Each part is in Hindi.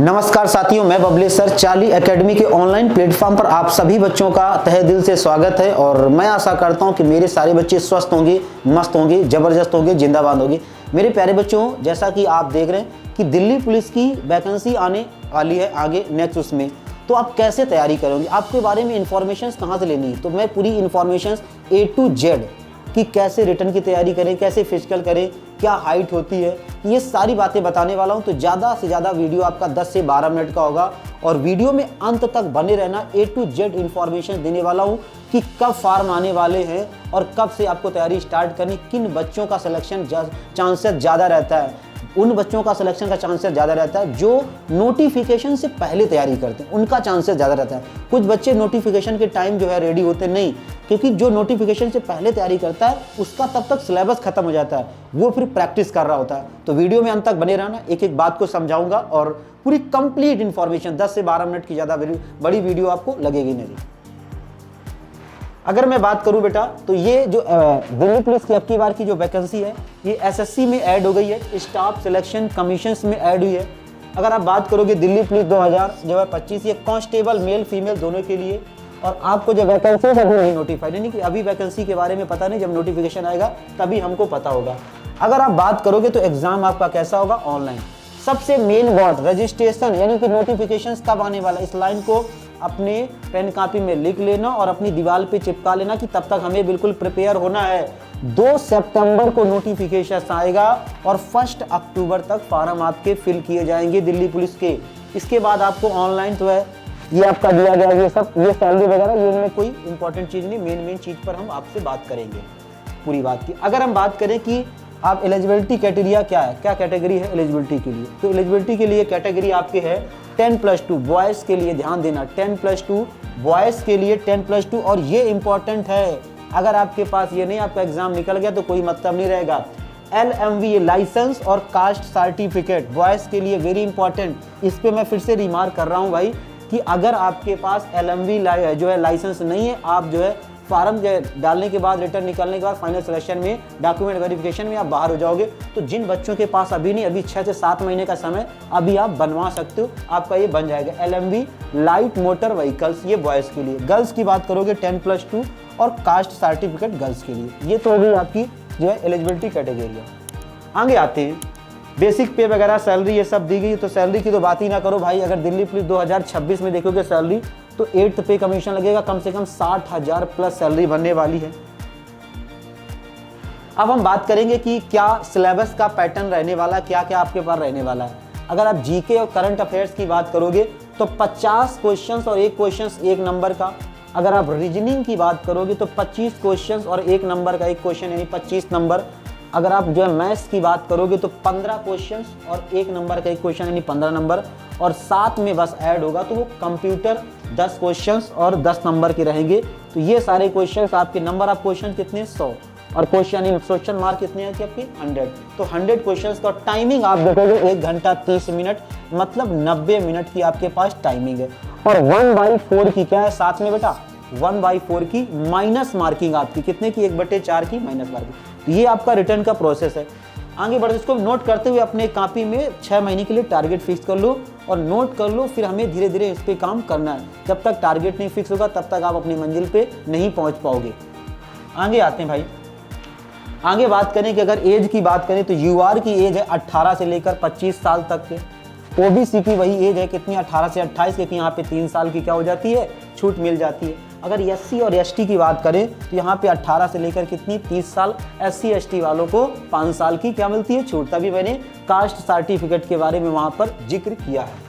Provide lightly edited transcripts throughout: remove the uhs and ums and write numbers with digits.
नमस्कार साथियों, मैं बबलेश सर चार्ली एकेडमी के ऑनलाइन प्लेटफॉर्म पर आप सभी बच्चों का तहे दिल से स्वागत है। और मैं आशा करता हूं कि मेरे सारे बच्चे स्वस्थ होंगे, मस्त होंगे, जबरदस्त होंगे, जिंदाबाद होंगे। मेरे प्यारे बच्चों, जैसा कि आप देख रहे हैं कि दिल्ली पुलिस की वैकेंसी आने वाली है आगे नेक्स्ट उसमें, तो आप कैसे तैयारी करोगे, आपके बारे में इंफॉर्मेशन कहाँ से लेनी है। तो मैं पूरी इंफॉर्मेशन A to Z कि कैसे रिटर्न की तैयारी करें, कैसे फिजिकल करें, क्या हाइट होती है, ये सारी बातें बताने वाला हूं। तो ज़्यादा से ज़्यादा वीडियो आपका 10 से 12 मिनट का होगा और वीडियो में अंत तक बने रहना। A to Z इंफॉर्मेशन देने वाला हूं कि कब फार्म आने वाले हैं और कब से आपको तैयारी स्टार्ट करनी, किन बच्चों का सिलेक्शन चांसेस ज़्यादा रहता है। उन बच्चों का सिलेक्शन का चांसेस ज़्यादा रहता है जो नोटिफिकेशन से पहले तैयारी करते हैं, उनका चांसेस ज़्यादा रहता है। कुछ बच्चे नोटिफिकेशन के टाइम जो है रेडी होते नहीं, क्योंकि जो नोटिफिकेशन से पहले तैयारी करता है उसका तब तक सिलेबस खत्म हो जाता है, वो फिर प्रैक्टिस कर रहा होता है। तो वीडियो में अंत तक बने रहना, एक एक बात को समझाऊंगा और पूरी कंप्लीट इन्फॉर्मेशन 10 से 12 मिनट की ज़्यादा बड़ी वीडियो आपको लगेगी नहीं। अगर मैं बात करूं बेटा, तो ये जो दिल्ली पुलिस की अब की बार की जो वैकेंसी है ये SSC में ऐड हो गई है, स्टाफ सिलेक्शन कमीशन में ऐड हुई है। अगर आप बात करोगे दिल्ली पुलिस 2025, ये कांस्टेबल मेल फीमेल दोनों के लिए। और आपको जो वैकेंसी है वो नहीं नोटिफाइड, यानी कि अभी वैकेंसी के बारे में पता नहीं, जब नोटिफिकेशन आएगा तभी हमको पता होगा। अगर आप बात करोगे तो एग्जाम आपका कैसा होगा, ऑनलाइन। सबसे मेन बात रजिस्ट्रेशन, यानी कि नोटिफिकेशन कब आने वाला, इस लाइन को अपने पेन कॉपी में लिख लेना और अपनी दीवार पे चिपका लेना कि तब तक हमें बिल्कुल प्रिपेयर होना है। 2 सितंबर को नोटिफिकेशन आएगा और 1 अक्टूबर तक फॉर्म आपके फिल किए जाएंगे दिल्ली पुलिस के। इसके बाद आपको ऑनलाइन तो है ये आपका दिया गया, ये सब ये सैलरी वगैरह, ये इनमें कोई इंपॉर्टेंट चीज़ नहीं। मेन चीज़ पर हम आपसे बात करेंगे पूरी बात की। अगर हम बात करें कि आप एलिजिबिलिटी क्राइटेरिया क्या है, क्या कैटेगरी है एलिजिबिलिटी के लिए, तो एलिजिबिलिटी के लिए कैटेगरी आपके है 10+2 बॉयज़ के लिए। ध्यान देना, 10+2 बॉयज़ के लिए 10+2। और ये इंपॉर्टेंट है, अगर आपके पास ये नहीं, आपका एग्जाम निकल गया तो कोई मतलब नहीं रहेगा। LMV लाइसेंस और कास्ट सर्टिफिकेट बॉयज़ के लिए वेरी इंपॉर्टेंट। इस पर मैं फिर से रिमार्क कर रहा हूँ भाई कि अगर आपके पास LMV जो है लाइसेंस नहीं है, आप जो है फार्म डालने के बाद, रिटर्न निकालने के बाद फाइनल सिलेक्शन में, डॉक्यूमेंट वेरिफिकेशन में आप बाहर हो जाओगे। तो जिन बच्चों के पास अभी नहीं, अभी 6 से 7 महीने का समय, अभी आप बनवा सकते हो, आपका ये बन जाएगा। LMV लाइट मोटर व्हीकल्स, ये बॉयज़ के लिए। गर्ल्स की बात करोगे 10+2 और कास्ट सर्टिफिकेट गर्ल्स के लिए। ये तो होगी आपकी जो है एलिजिबिलिटी कैटेगरी। आगे आते हैं, बेसिक पे वगैरह सैलरी ये सब दी गई। तो सैलरी की तो बात ही ना करो भाई, अगर दिल्ली पुलिस 2026 में देखोगे सैलरी, तो 8th पे कमीशन लगेगा, कम से कम 60,000 प्लस सैलरी बनने वाली है। अब हम बात करेंगे कि क्या सिलेबस का पैटर्न रहने वाला है, क्या क्या आपके पास रहने वाला है। अगर आप जीके और करंट अफेयर्स की बात करोगे तो 50 क्वेश्चंस और 1 क्वेश्चन 1 नंबर का। अगर आप रीजनिंग की बात करोगे तो 25 क्वेश्चंस और 1 नंबर का 1 क्वेश्चन, यानी 25 नंबर। अगर आप जो है मैथ्स की बात करोगे तो 15 क्वेश्चंस और 1 नंबर का 1 क्वेश्चन, यानी 15 नंबर। और साथ में बस ऐड होगा तो वो कंप्यूटर 10 क्वेश्चंस और 10 नंबर के रहेंगे। तो ये सारे क्वेश्चंस आपके, नंबर ऑफ क्वेश्चन कितने, 100, और क्वेश्चन यानी क्वेश्चन मार्क कितने हैं कि आपके 100। तो 100 क्वेश्चंस का टाइमिंग आप देखोगे 1 घंटा 30 मिनट, मतलब 90 मिनट की आपके पास टाइमिंग है। और 1/4 की क्या है साथ में बेटा, 1/4 की माइनस मार्किंग आपकी, कितने की, 1/4 की माइनस मार्किंग। तो ये आपका रिटर्न का प्रोसेस है। आगे बढ़ते, इसको नोट करते हुए अपने कॉपी में 6 महीने के लिए टारगेट फिक्स कर लो और नोट कर लो। फिर हमें धीरे धीरे इस पे काम करना है। जब तक टारगेट नहीं फिक्स होगा तब तक आप अपनी मंजिल पे नहीं पहुंच पाओगे। आगे आते हैं भाई, आगे बात करें कि अगर एज की बात करें तो UR की एज है 18 से लेकर 25 साल तक के। OBC की वही एज है कितनी, 18 से 28, क्योंकि यहाँ पे 3 साल की क्या हो जाती है, छूट मिल जाती है। अगर SC और ST की बात करें तो यहाँ पे 18 से लेकर कितनी, 30 साल। SC ST वालों को 5 साल की क्या मिलती है, छूट। तभी मैंने कास्ट सर्टिफिकेट के बारे में वहाँ पर जिक्र किया है।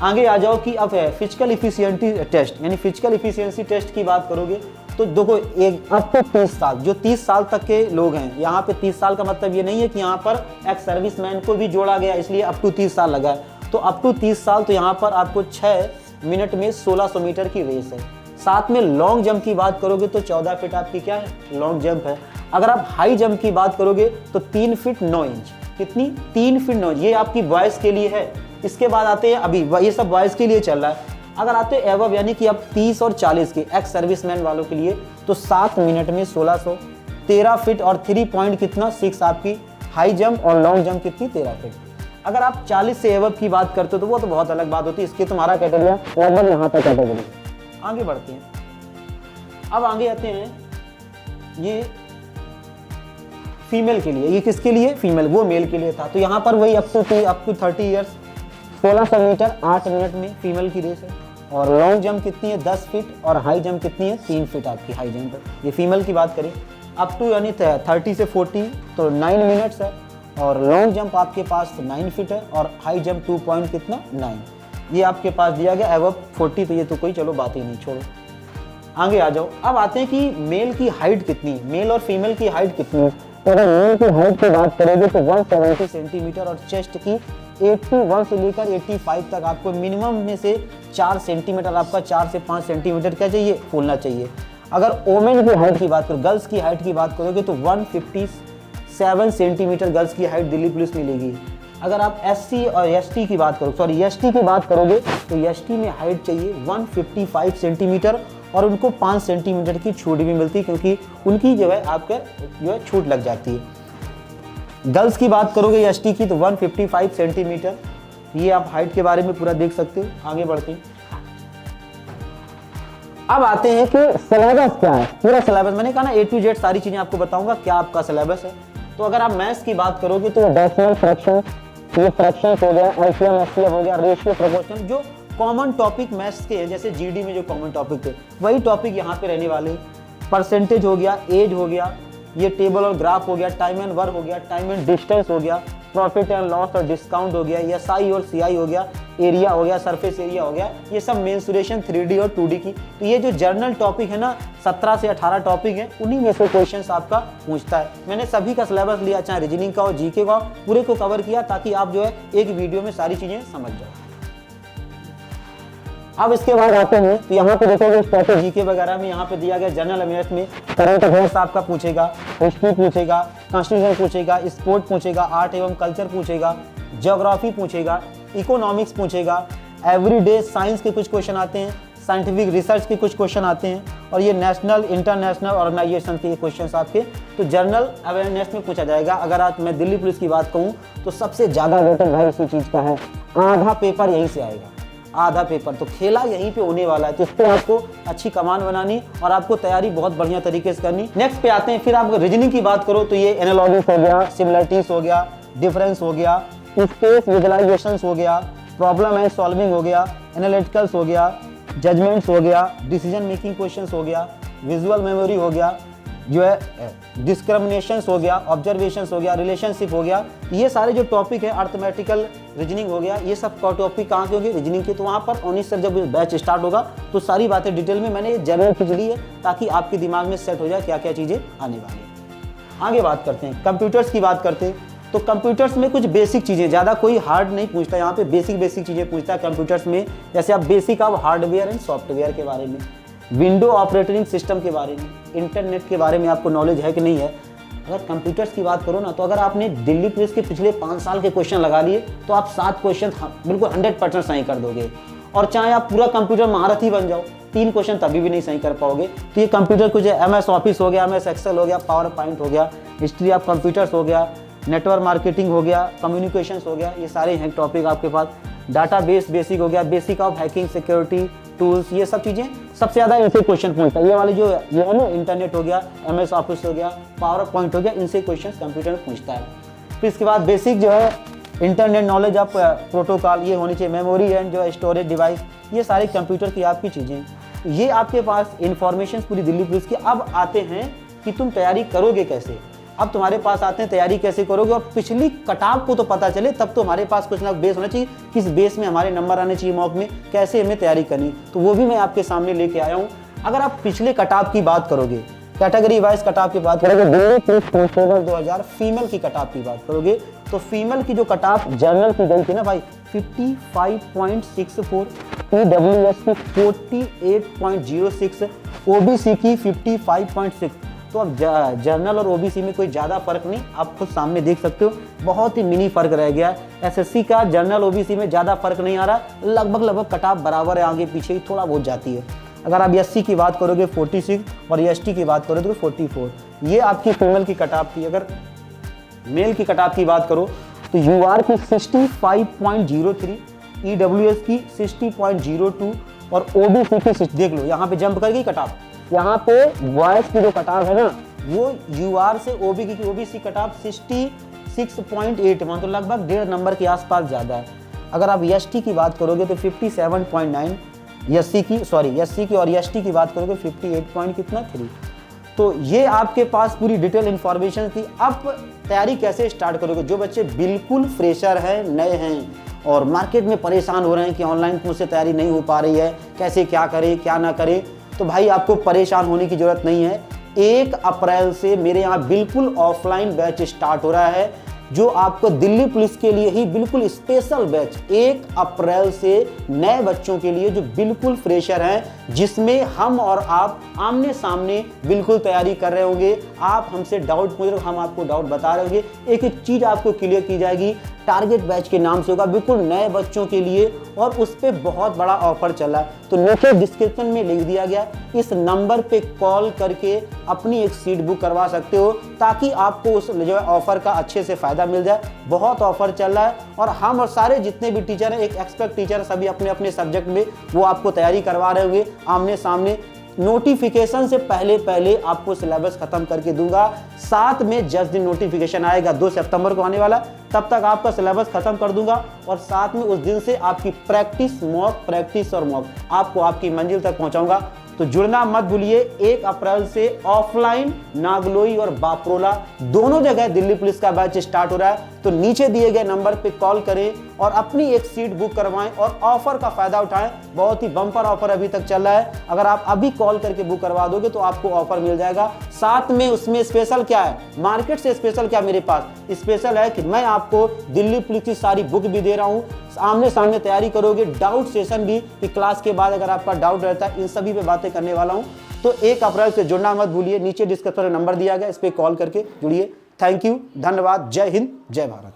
आगे आ जाओ कि अब फिजिकल इफिशियंसी टेस्ट, यानी फिजिकल इफिशियंसी टेस्ट की बात करोगे तो देखो, एक अब तो 30 साल, जो 30 साल तक के लोग हैं, यहाँ पे 30 साल का मतलब ये नहीं है कि यहाँ पर एक्स सर्विसमैन को भी जोड़ा गया इसलिए अप टू 30 साल लगा है। तो अप टू 30 साल, तो यहाँ पर आपको 6 मिनट में 1600 मीटर की रेस है। साथ में लॉन्ग जंप की बात करोगे तो 14 फीट आपकी क्या है, लॉन्ग जंप है। अगर आप हाई जंप की बात करोगे तो 3 फीट 9 इंच, कितनी, 3 फीट 9 इंच, ये आपकी बॉयज़ के लिए है। इसके बाद आते हैं, अभी ये सब बॉयज़ के लिए चल रहा है। अगर आते हैं एबव, यानी कि अब 30 और 40 के एक्स सर्विसमैन वालों के लिए, तो 7 मिनट में 1600, 13 फीट और 3 पॉइंट कितना 6 आपकी हाई जंप, और लॉन्ग जंप कितनी 13 फीट। अगर आप 40 से एबव की बात करते हो तो वो तो बहुत अलग बात होती है, इसके तुम्हारा कैटेगरी लगभग यहाँ तक कैटेगरी। आगे बढ़ते हैं, अब आगे आते हैं ये फीमेल के लिए। ये किसके लिए? फीमेल, वो मेल के लिए था। तो यहाँ पर वही up to 30 years 1600 metre 8 minute में फीमेल की रेस है। और लॉन्ग जंप कितनी है? 10 फीट। और हाई जंप कितनी है? 3 फीट आपकी हाई जंप है। ये फीमेल की बात करें अप टू यानी 30 से 40 तो 9 मिनट्स है। और लॉन्ग जंप आपके पास 9 फीट है और हाई जंप 2 पॉइंट कितना 9 ये आपके पास दिया गया। एबव 40 तो ये तो कोई चलो बात ही नहीं, छोड़ो आगे आ जाओ। अब आते हैं कि मेल की हाइट कितनी है, मेल और फीमेल की हाइट कितनी है। तो अगर मेल की हाइट की बात करेंगे तो 170 सेंटीमीटर और चेस्ट की 81 से लेकर 85 तक आपको मिनिमम में से 4 सेंटीमीटर, आपका 4 से 5 सेंटीमीटर क्या चाहिए? फूलना चाहिए। अगर ओमेन की हाइट की बात करो, गर्ल्स की हाइट की बात करोगे तो 157 सेंटीमीटर गर्ल्स की हाइट दिल्ली पुलिस मिलेगी। अगर आप एससी और एसटी की बात करो, सॉरी एसटी की बात करोगे तो एसटी में हाइट चाहिए 155 सेंटीमीटर और उनको 5 सेंटीमीटर की छूट भी मिलती है, क्योंकि उनकी जो है आपके जो है छूट लग जाती है। गर्ल्स की बात करोगे एसटी की तो 155 सेंटीमीटर। ये आप हाइट के बारे में पूरा देख सकते हो। आगे बढ़ते हैं, अब आते हैं कि सिलेबस क्या है। पूरा सिलेबस मैंने कहा ना A to Z सारी चीजें आपको बताऊंगा क्या आपका सिलेबस है। तो अगर आप मैथ्स की बात करोगे तो डेसिमल फ्रैक्शन, ये फ्रैक्शन हो गया, एलसीएम एचसीएफ हो गया, रेशियो प्रोपोर्शनल, जो कॉमन टॉपिक मैथ्स के हैं, जैसे जीडी में जो कॉमन टॉपिक थे वही टॉपिक यहाँ पे रहने वाले। परसेंटेज हो गया, एज हो गया, ये टेबल और ग्राफ हो गया, टाइम एंड वर्क हो गया, टाइम एंड डिस्टेंस हो गया, प्रॉफिट एंड लॉस और डिस्काउंट हो गया, एसआई और सीआई हो गया, एरिया हो गया, सरफेस एरिया हो गया, ये सब मेंसुरेशन 3D और 2D की। तो ये जो जर्नल टॉपिक है ना 17 से 18 टॉपिक है, उन्हीं में से क्वेश्चंस आपका पूछता है। मैंने सभी का सिलेबस लिया, चाहे रीजनिंग का हो, जीके का हो, पूरे को कवर किया ताकि आप जो है एक वीडियो में सारी चीजें समझ जाओ। अब इसके बाद आते हैं तो यहाँ पे देखोगे स्टैटिक जीके वगैरह में यहाँ पे दिया गया जनरल अवेयरनेस में करंट अफेयर्स आपका पूछेगा, हिस्ट्री पूछेगा, कॉन्स्टिट्यूशन पूछेगा, स्पोर्ट पूछेगा, आर्ट एवं कल्चर पूछेगा, ज्योग्राफी पूछेगा, इकोनॉमिक्स पूछेगा, एवरीडे साइंस के कुछ क्वेश्चन आते हैं, साइंटिफिक रिसर्च के कुछ क्वेश्चन आते हैं और ये नेशनल इंटरनेशनल ऑर्गेनाइजेशन के क्वेश्चन आपके तो जनरल अवेयरनेस में पूछा जाएगा। अगर आज मैं दिल्ली पुलिस की बात कहूँ तो सबसे ज़्यादा वेटेज भाई इसी चीज़ का है, आधा पेपर यहीं से आएगा, आधा पेपर तो खेला यहीं पे होने वाला है। तो इसको आपको अच्छी कमान बनानी और आपको तैयारी बहुत बढ़िया तरीके से करनी। नेक्स्ट पे आते हैं, फिर आप रीजनिंग की बात करो तो ये एनालॉजीज हो गया, सिमिलरिटीज हो गया, डिफरेंस हो गया, स्पेस विजुअलाइजेशन हो गया, प्रॉब्लम एंड सॉल्विंग हो गया, एनालिटिकल्स हो गया, जजमेंट्स हो गया, डिसीजन मेकिंग क्वेश्चंस हो गया, विजुअल मेमोरी हो गया, जो है डिस्क्रिमिनेशंस हो गया, ऑब्जर्वेशंस हो गया, रिलेशनशिप हो गया। ये सारे जो टॉपिक है, अर्थमेटिकल रीजनिंग हो गया, ये सब टॉपिक कहाँ के होंगे? रीजनिंग के। तो वहाँ पर 19 से जब बैच स्टार्ट होगा तो सारी बातें डिटेल में मैंने जनरल खींच ली है ताकि आपके दिमाग में सेट हो जाए क्या क्या चीज़ें आने वाली है। आगे बात करते हैं, कंप्यूटर्स की बात करते हैं तो कंप्यूटर्स में कुछ बेसिक चीज़ें, ज़्यादा कोई हार्ड नहीं पूछता, यहाँ पे बेसिक चीज़ें पूछता है कंप्यूटर्स में। जैसे आप basic of hardware and software के बारे में, विंडो ऑपरेटिंग सिस्टम के बारे में, इंटरनेट के बारे में आपको नॉलेज है कि नहीं है। अगर कंप्यूटर्स की बात करो ना तो अगर आपने दिल्ली पुलिस के पिछले 5 साल के क्वेश्चन लगा लिए तो आप 7 क्वेश्चन बिल्कुल 100% सही कर दोगे। और चाहे आप पूरा कंप्यूटर महारथी बन जाओ, 3 क्वेश्चन तभी भी नहीं सही कर पाओगे। तो ये कंप्यूटर कुछ MS ऑफिस हो गया, MS एक्सेल हो गया, पावर पॉइंट हो गया, हिस्ट्री ऑफ कंप्यूटर्स हो गया, नेटवर्क मार्केटिंग हो गया, कम्युनिकेशंस हो गया, ये सारे हैं टॉपिक आपके पास। डाटाबेस बेसिक हो गया, basic of hacking, security tools, ये सब चीज़ें सबसे ज़्यादा इनसे क्वेश्चन पूछता है। ये वाले जो ये है ना, इंटरनेट हो गया, MS ऑफिस हो गया, पावर पॉइंट हो गया, इनसे क्वेश्चन कंप्यूटर में पूछता है। फिर इसके बाद बेसिक जो है इंटरनेट नॉलेज ऑफ प्रोटोकॉल, ये होनी चाहिए, मेमोरी एंड जो स्टोरेज डिवाइस, ये सारे कंप्यूटर की आपकी चीज़ें, ये आपके पास इंफॉर्मेशन पूरी दिल्ली पुलिस की। अब आते हैं कि तुम तैयारी करोगे कैसे। अब तुम्हारे पास आते हैं तैयारी कैसे करोगे, और पिछली कटाव को तो पता चले, तब तो हमारे पास कुछ ना बेस होना चाहिए, किस बेस में हमारे नंबर आने चाहिए मॉक में, कैसे हमें तैयारी करनी, तो वो भी मैं आपके सामने लेके आया हूँ। अगर आप पिछले कटाव की बात करोगे, कैटेगरी वाइज कटाव की बात करोगे, दिल्ली पुलिस कांस्टेबल 2000 फीमेल की कटाव की बात करोगे तो फीमेल की जो कटाव जनरल की गई थी ना भाई 55.64, EWS की 48.06, OBC की 55.6। तो अब जनरल और ओबीसी में कोई ज़्यादा फर्क नहीं, आप खुद सामने देख सकते हो, बहुत ही मिनी फर्क रह गया है। एसएससी का जनरल ओबीसी में ज़्यादा फर्क नहीं आ रहा, लगभग कटाव बराबर है, आगे पीछे ही थोड़ा बहुत जाती है। अगर आप एससी की बात करोगे 46 और एसटी की बात करोगे तो 44। ये आपकी फीमेल की कटाव थी। अगर मेल की कटाव की बात करो तो यूआर की 65.03, ईडब्ल्यूएस की 60.02 और ओबीसी की 60। देख लो यहाँ पे जंप कर गई कटाव, यहाँ पे वॉइस की जो कटाव है ना वो यूआर से ओबीसी कटाव 66.8, मतलब लगभग 1.5 नंबर के आसपास ज़्यादा है। अगर आप एसटी की बात करोगे तो 57.9, एससी की और एसटी की बात करोगे 58.3। तो ये आपके पास पूरी डिटेल इन्फॉर्मेशन थी। अब तैयारी कैसे स्टार्ट करोगे? जो बच्चे बिल्कुल फ्रेशर हैं, नए हैं और मार्केट में परेशान हो रहे हैं कि ऑनलाइन मुझसे तैयारी नहीं हो पा रही है, कैसे क्या करें क्या ना करें, तो भाई आपको परेशान होने की ज़रूरत नहीं है। 1 अप्रैल से मेरे यहाँ बिल्कुल ऑफलाइन बैच स्टार्ट हो रहा है, जो आपको दिल्ली पुलिस के लिए ही बिल्कुल स्पेशल बैच 1 अप्रैल से नए बच्चों के लिए जो बिल्कुल फ्रेशर हैं, जिसमें हम और आप आमने सामने बिल्कुल तैयारी कर रहे होंगे। आप हमसे डाउट पूछ रहे हो, हम आपको डाउट बता रहे होंगे, एक एक चीज़ आपको क्लियर की जाएगी। टारगेट बैच के नाम से होगा, बिल्कुल नए बच्चों के लिए, और उस पर बहुत बड़ा ऑफर चला है। तो नीचे डिस्क्रिप्शन में लिख दिया गया, इस नंबर पे कॉल करके अपनी एक सीट बुक करवा सकते हो, ताकि आपको उस जो है ऑफर का अच्छे से फायदा मिल जाए। बहुत ऑफर चल रहा है और हम और सारे जितने भी टीचर हैं, एक एक्सपर्ट टीचर सभी अपने अपने सब्जेक्ट में वो आपको तैयारी करवा रहे होंगे आमने सामने। नोटिफिकेशन से पहले आपको सिलेबस खत्म करके दूंगा। साथ में जस्ट दिन नोटिफिकेशन आएगा 2 सितंबर को आने वाला, तब तक आपका सिलेबस खत्म कर दूंगा और साथ में उस दिन से आपकी प्रैक्टिस और मॉक आपको आपकी मंजिल तक पहुंचाऊंगा। तो जुड़ना मत भूलिए। 1 अप्रैल से ऑफलाइन नागलोई और बापरोला दोनों जगह दिल्ली पुलिस का बैच स्टार्ट हो रहा है। तो नीचे दिए गए नंबर पे कॉल करें और अपनी एक सीट बुक करवाएं और ऑफर का फायदा उठाएं। बहुत ही बम्पर ऑफर अभी तक चल रहा है। अगर आप अभी कॉल करके बुक करवा दोगे तो आपको ऑफर मिल जाएगा। साथ में उसमें स्पेशल क्या है, मार्केट से स्पेशल क्या मेरे पास स्पेशल है कि मैं आपको दिल्ली पुलिस की सारी बुक भी दे रहा हूँ। आमने सामने तैयारी करोगे, डाउट सेशन भी कि क्लास के बाद अगर आपका डाउट रहता है, इन सभी पे बातें करने वाला हूँ। तो 1 अप्रैल से जुड़ना मत भूलिए। नीचे डिस्क्रिप्शन में नंबर दिया गया, इस पर कॉल करके जुड़िए। थैंक यू, धन्यवाद। जय हिंद, जय भारत।